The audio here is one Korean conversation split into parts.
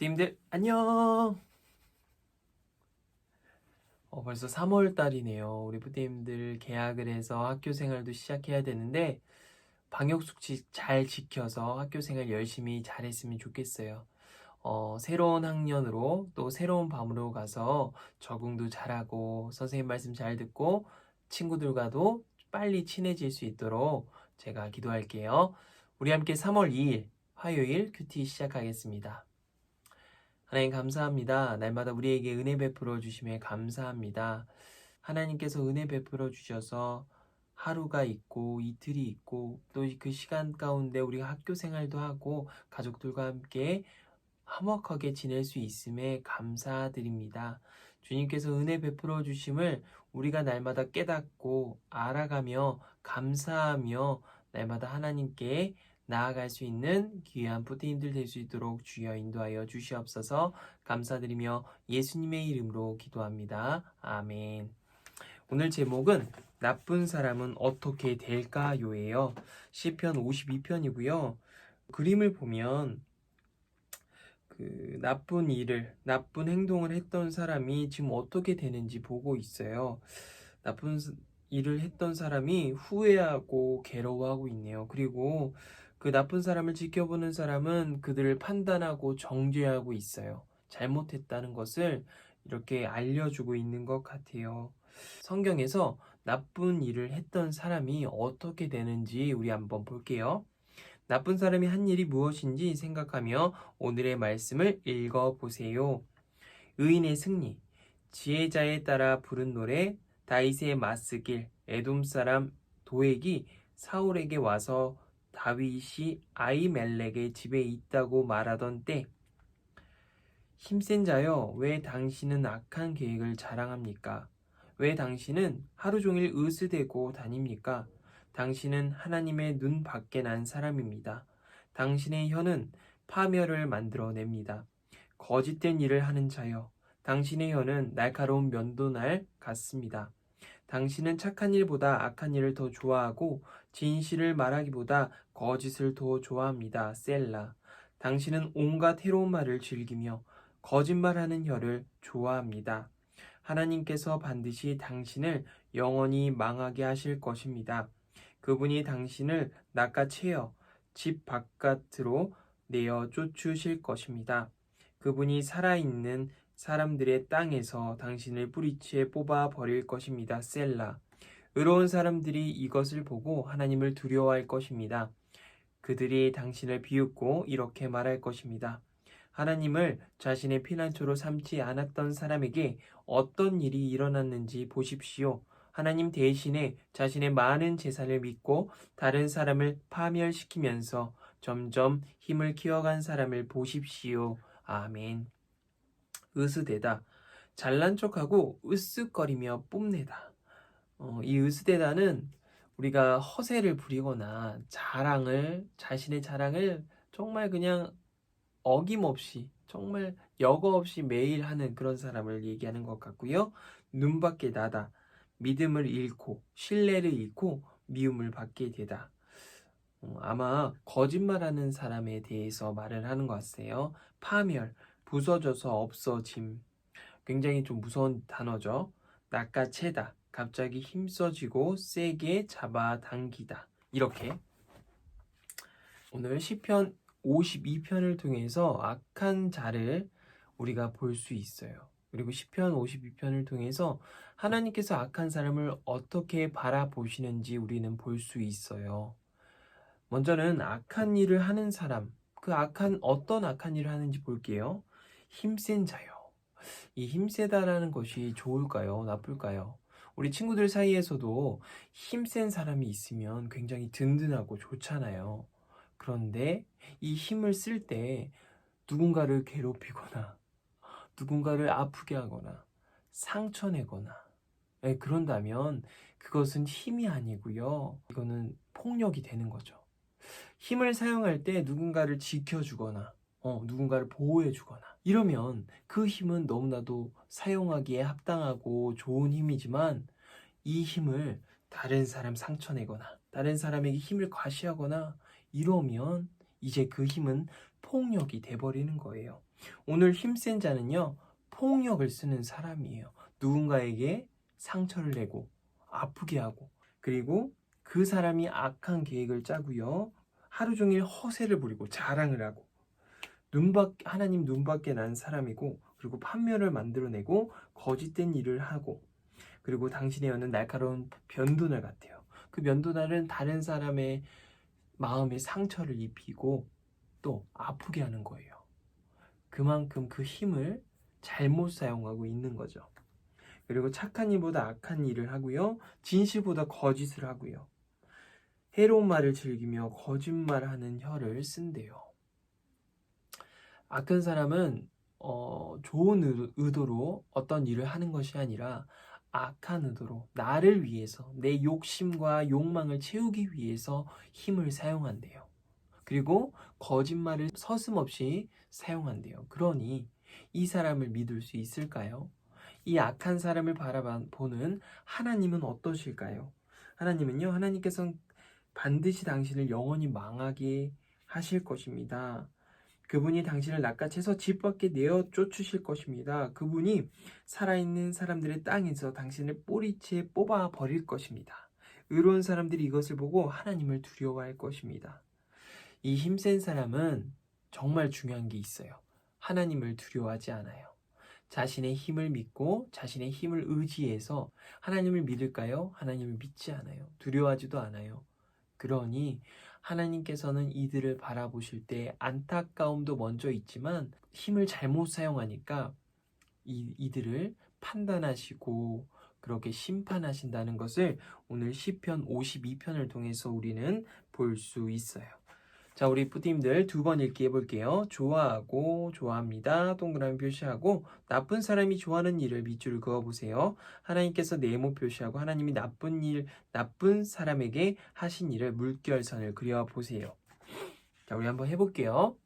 부띠님들 안녕. 벌써 3월 달이네요. 우리 부띠님들 개학을 해서 학교 생활도 시작해야 되는데 방역 수칙 잘 지켜서 학교 생활 열심히 잘했으면 좋겠어요. 새로운 학년으로 또 새로운 반으로 가서 적응도 잘하고 선생님 말씀 잘 듣고 친구들과도 빨리 친해질 수 있도록 제가 기도할게요. 우리 함께 3월 2일 화요일 큐티 시작하겠습니다. 하나님 감사합니다. 날마다 우리에게 은혜 베풀어 주심에 감사합니다. 하나님께서 은혜 베풀어 주셔서 하루가 있고 이틀이 있고 또 그 시간 가운데 우리가 학교 생활도 하고 가족들과 함께 화목하게 지낼 수 있음에 감사드립니다. 주님께서 은혜 베풀어 주심을 우리가 날마다 깨닫고 알아가며 감사하며 날마다 하나님께 나아갈 수 있는 귀한 부띠님들 될 수 있도록 주여 인도하여 주시옵소서. 감사드리며 예수님의 이름으로 기도합니다. 아멘. 오늘 제목은 나쁜 사람은 어떻게 될까요예요. 시편 52편이고요. 그림을 보면 나쁜 행동을 했던 사람이 지금 어떻게 되는지 보고 있어요. 나쁜 일을 했던 사람이 후회하고 괴로워하고 있네요. 그리고 그 나쁜 사람을 지켜보는 사람은 그들을 판단하고 정죄하고 있어요. 잘못했다는 것을 이렇게 알려주고 있는 것 같아요. 성경에서 나쁜 일을 했던 사람이 어떻게 되는지 우리 한번 볼게요. 나쁜 사람이 한 일이 무엇인지 생각하며 오늘의 말씀을 읽어보세요. 의인의 승리, 지혜자에 따라 부른 노래, 다윗의 맞쓰길, 에돔 사람 도액이 사울에게 와서 다윗이 아히멜렉의 집에 있다고 말하던 때, 힘센 자여, 왜 당신은 악한 계획을 자랑합니까? 왜 당신은 하루 종일 으스대고 다닙니까? 당신은 하나님의 눈 밖에 난 사람입니다. 당신의 혀는 파멸을 만들어냅니다. 거짓된 일을 하는 자여, 당신의 혀는 날카로운 면도날 같습니다. 당신은 착한 일보다 악한 일을 더 좋아하고 진실을 말하기보다 거짓을 더 좋아합니다. 셀라. 당신은 온갖 해로운 말을 즐기며 거짓말하는 혀를 좋아합니다. 하나님께서 반드시 당신을 영원히 망하게 하실 것입니다. 그분이 당신을 낚아채어 집 바깥으로 내어 쫓으실 것입니다. 그분이 살아있는 사람들의 땅에서 당신을 뿌리채 뽑아 버릴 것입니다. 셀라. 의로운 사람들이 이것을 보고 하나님을 두려워할 것입니다. 그들이 당신을 비웃고 이렇게 말할 것입니다. 하나님을 자신의 피난처로 삼지 않았던 사람에게 어떤 일이 일어났는지 보십시오. 하나님 대신에 자신의 많은 재산을 믿고 다른 사람을 파멸시키면서 점점 힘을 키워간 사람을 보십시오. 아멘. 으스대다. 잘난 척하고 으쓱거리며 뽐내다. 이 으스대다는 우리가 허세를 부리거나 자신의 자랑을 정말 그냥 어김없이 정말 여과 없이 매일 하는 그런 사람을 얘기하는 것 같고요. 눈밖에 나다. 믿음을 잃고 신뢰를 잃고 미움을 받게 되다. 아마 거짓말하는 사람에 대해서 말을 하는 것 같아요. 파멸, 부서져서 없어짐. 굉장히 좀 무서운 단어죠. 낚아채다. 갑자기 힘써지고 세게 잡아당기다. 이렇게 오늘 시편 52편을 통해서 악한 자를 우리가 볼 수 있어요. 그리고 시편 52편을 통해서 하나님께서 악한 사람을 어떻게 바라보시는지 우리는 볼 수 있어요. 먼저는 악한 일을 하는 사람, 어떤 악한 일을 하는지 볼게요. 힘센 자요. 이 힘세다라는 것이 좋을까요? 나쁠까요? 우리 친구들 사이에서도 힘센 사람이 있으면 굉장히 든든하고 좋잖아요. 그런데 이 힘을 쓸 때 누군가를 괴롭히거나 누군가를 아프게 하거나 상처내거나 그런다면 그것은 힘이 아니고요. 이거는 폭력이 되는 거죠. 힘을 사용할 때 누군가를 지켜주거나 누군가를 보호해주거나 이러면 그 힘은 너무나도 사용하기에 합당하고 좋은 힘이지만 이 힘을 다른 사람 상처내거나 다른 사람에게 힘을 과시하거나 이러면 이제 그 힘은 폭력이 돼버리는 거예요. 오늘 힘센 자는요, 폭력을 쓰는 사람이에요. 누군가에게 상처를 내고 아프게 하고, 그리고 그 사람이 악한 계획을 짜고요, 하루 종일 허세를 부리고 자랑을 하고, 하나님 눈밖에 난 사람이고, 그리고 판면을 만들어내고 거짓된 일을 하고, 그리고 당신의 여는 날카로운 변도날 같아요. 그 변도날은 다른 사람의 마음에 상처를 입히고 또 아프게 하는 거예요. 그만큼 그 힘을 잘못 사용하고 있는 거죠. 그리고 착한 일보다 악한 일을 하고요, 진실보다 거짓을 하고요, 해로운 말을 즐기며 거짓말하는 혀를 쓴대요. 악한 사람은 좋은 의도로 어떤 일을 하는 것이 아니라 악한 의도로 나를 위해서, 내 욕심과 욕망을 채우기 위해서 힘을 사용한대요. 그리고 거짓말을 서슴없이 사용한대요. 그러니 이 사람을 믿을 수 있을까요? 이 악한 사람을 바라보는 하나님은 어떠실까요? 하나님께서는 반드시 당신을 영원히 망하게 하실 것입니다. 그분이 당신을 낚아채서 집 밖에 내어 쫓으실 것입니다. 그분이 살아있는 사람들의 땅에서 당신을 뿌리채 뽑아 버릴 것입니다. 의로운 사람들이 이것을 보고 하나님을 두려워할 것입니다. 이 힘센 사람은 정말 중요한 게 있어요. 하나님을 두려워하지 않아요. 자신의 힘을 믿고 자신의 힘을 의지해서 하나님을 믿을까요? 하나님을 믿지 않아요. 두려워하지도 않아요. 그러니 하나님께서는 이들을 바라보실 때 안타까움도 먼저 있지만 힘을 잘못 사용하니까 이들을 판단하시고 그렇게 심판하신다는 것을 오늘 시편 52편을 통해서 우리는 볼 수 있어요. 자, 우리 뿌띠님들 두 번 읽기 해볼게요. 좋아하고 좋아합니다. 동그라미 표시하고 나쁜 사람이 좋아하는 일을 밑줄 그어보세요. 하나님께서 네모 표시하고 하나님이 나쁜 사람에게 하신 일을 물결선을 그려보세요. 자, 우리 한번 해볼게요.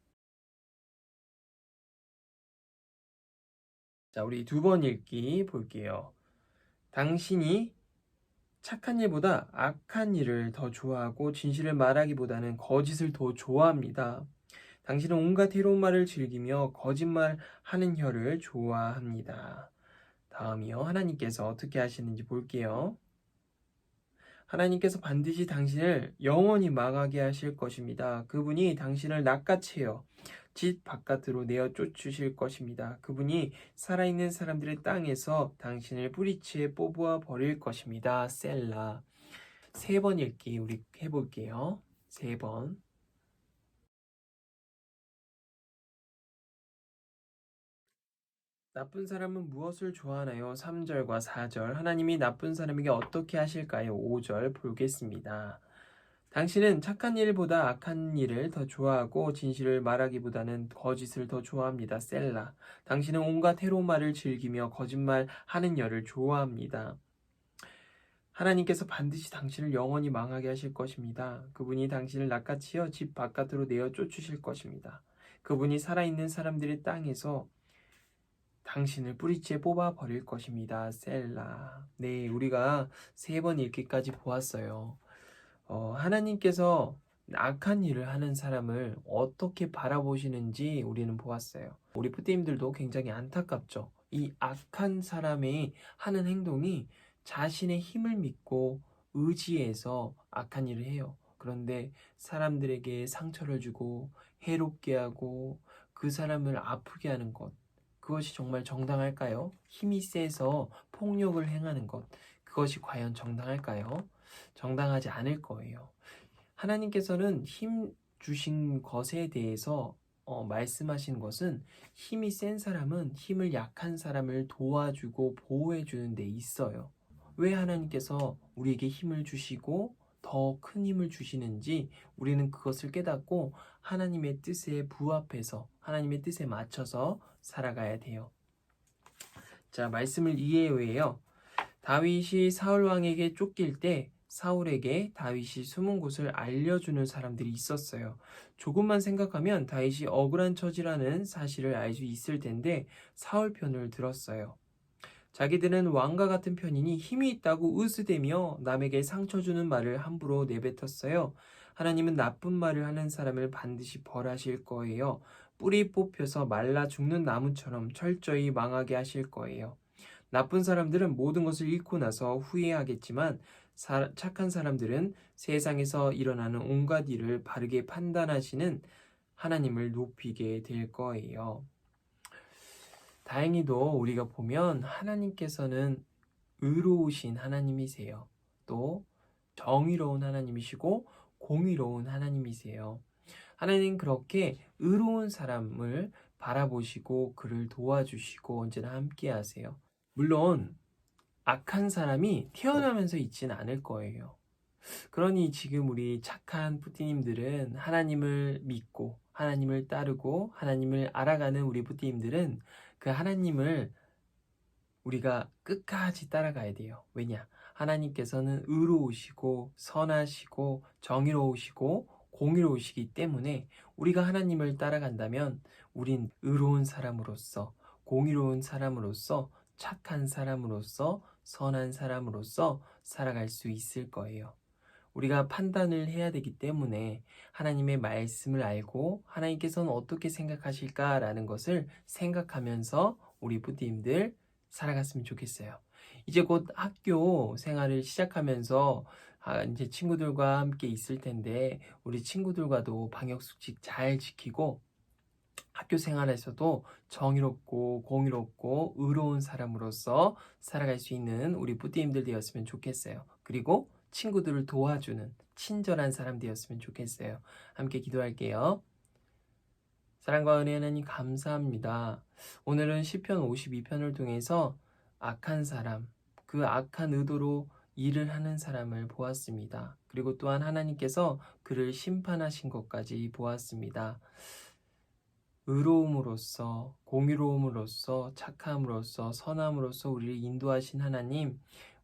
자, 우리 두 번 읽기 볼게요. 당신이 착한 일보다 악한 일을 더 좋아하고 진실을 말하기보다는 거짓을 더 좋아합니다. 당신은 온갖 해로운 말을 즐기며 거짓말하는 혀를 좋아합니다. 다음이요. 하나님께서 어떻게 하시는지 볼게요. 하나님께서 반드시 당신을 영원히 망하게 하실 것입니다. 그분이 당신을 낚아채어 집 바깥으로 내어 쫓으실 것입니다. 그분이 살아있는 사람들의 땅에서 당신을 뿌리채 뽑아 버릴 것입니다. 셀라. 세 번 읽기 우리 해볼게요. 세 번. 나쁜 사람은 무엇을 좋아하나요? 3절과 4절. 하나님이 나쁜 사람에게 어떻게 하실까요? 5절 보겠습니다. 당신은 착한 일보다 악한 일을 더 좋아하고 진실을 말하기보다는 거짓을 더 좋아합니다. 셀라. 당신은 온갖 해로운 말을 즐기며 거짓말하는 열을 좋아합니다. 하나님께서 반드시 당신을 영원히 망하게 하실 것입니다. 그분이 당신을 낚아채어 집 바깥으로 내어 쫓으실 것입니다. 그분이 살아있는 사람들의 땅에서 당신을 뿌리째 뽑아 버릴 것입니다. 셀라. 네, 우리가 세 번 읽기까지 보았어요. 하나님께서 악한 일을 하는 사람을 어떻게 바라보시는지 우리는 보았어요. 우리 푸띠님들도 굉장히 안타깝죠. 이 악한 사람이 하는 행동이 자신의 힘을 믿고 의지해서 악한 일을 해요. 그런데 사람들에게 상처를 주고 해롭게 하고 그 사람을 아프게 하는 것, 그것이 정말 정당할까요? 힘이 세서 폭력을 행하는 것, 그것이 과연 정당할까요? 정당하지 않을 거예요. 하나님께서는 힘 주신 것에 대해서 말씀하신 것은 힘이 센 사람은 힘을 약한 사람을 도와주고 보호해주는 데 있어요. 왜 하나님께서 우리에게 힘을 주시고 더 큰 힘을 주시는지 우리는 그것을 깨닫고 하나님의 뜻에 부합해서 하나님의 뜻에 맞춰서 살아가야 돼요. 자, 말씀을 이해해요. 다윗이 사울 왕에게 쫓길 때 사울에게 다윗이 숨은 곳을 알려주는 사람들이 있었어요. 조금만 생각하면 다윗이 억울한 처지라는 사실을 알 수 있을 텐데 사울 편을 들었어요. 자기들은 왕과 같은 편이니 힘이 있다고 으스대며 남에게 상처 주는 말을 함부로 내뱉었어요. 하나님은 나쁜 말을 하는 사람을 반드시 벌하실 거예요. 뿌리 뽑혀서 말라 죽는 나무처럼 철저히 망하게 하실 거예요. 나쁜 사람들은 모든 것을 잃고 나서 후회하겠지만 착한 사람들은 세상에서 일어나는 온갖 일을 바르게 판단하시는 하나님을 높이게 될 거예요. 다행히도 우리가 보면 하나님께서는 의로우신 하나님이세요. 또 정의로운 하나님이시고 공의로운 하나님이세요. 하나님 그렇게 의로운 사람을 바라보시고 그를 도와주시고 언제나 함께 하세요. 물론 악한 사람이 태어나면서 있진 않을 거예요. 그러니 지금 우리 착한 뿌띠님들은 하나님을 믿고 하나님을 따르고 하나님을 알아가는 우리 뿌띠님들은 그 하나님을 우리가 끝까지 따라가야 돼요. 왜냐? 하나님께서는 의로우시고 선하시고 정의로우시고 공의로우시기 때문에 우리가 하나님을 따라간다면 우린 의로운 사람으로서 공의로운 사람으로서 착한 사람으로서 선한 사람으로서 살아갈 수 있을 거예요. 우리가 판단을 해야 되기 때문에 하나님의 말씀을 알고 하나님께서는 어떻게 생각하실까라는 것을 생각하면서 우리 부디님들 살아갔으면 좋겠어요. 이제 곧 학교 생활을 시작하면서 이제 친구들과 함께 있을 텐데 우리 친구들과도 방역수칙 잘 지키고 학교 생활에서도 정의롭고 공의롭고 의로운 사람으로서 살아갈 수 있는 우리 부디님들 되었으면 좋겠어요. 그리고 친구들을 도와주는 친절한 사람 되었으면 좋겠어요. 함께 기도할게요. 사랑과 은혜 하나님 감사합니다. 오늘은 시편 52편을 통해서 악한 사람, 그 악한 의도로 일을 하는 사람을 보았습니다. 그리고 또한 하나님께서 그를 심판하신 것까지 보았습니다. 의로움으로써, 공의로움으로써, 착함으로써, 선함으로써 우리를 인도하신 하나님,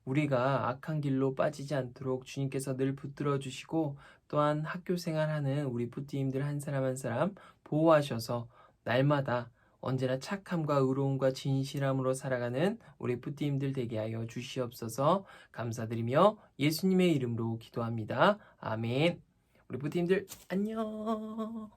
우리가 악한 길로 빠지지 않도록 주님께서 늘 붙들어 주시고 또한 학교 생활하는 우리 부띠님들 한 사람 한 사람 보호하셔서 날마다 언제나 착함과 의로움과 진실함으로 살아가는 우리 부띠님들 되게 하여 주시옵소서. 감사드리며 예수님의 이름으로 기도합니다. 아멘. 우리 부띠님들 안녕.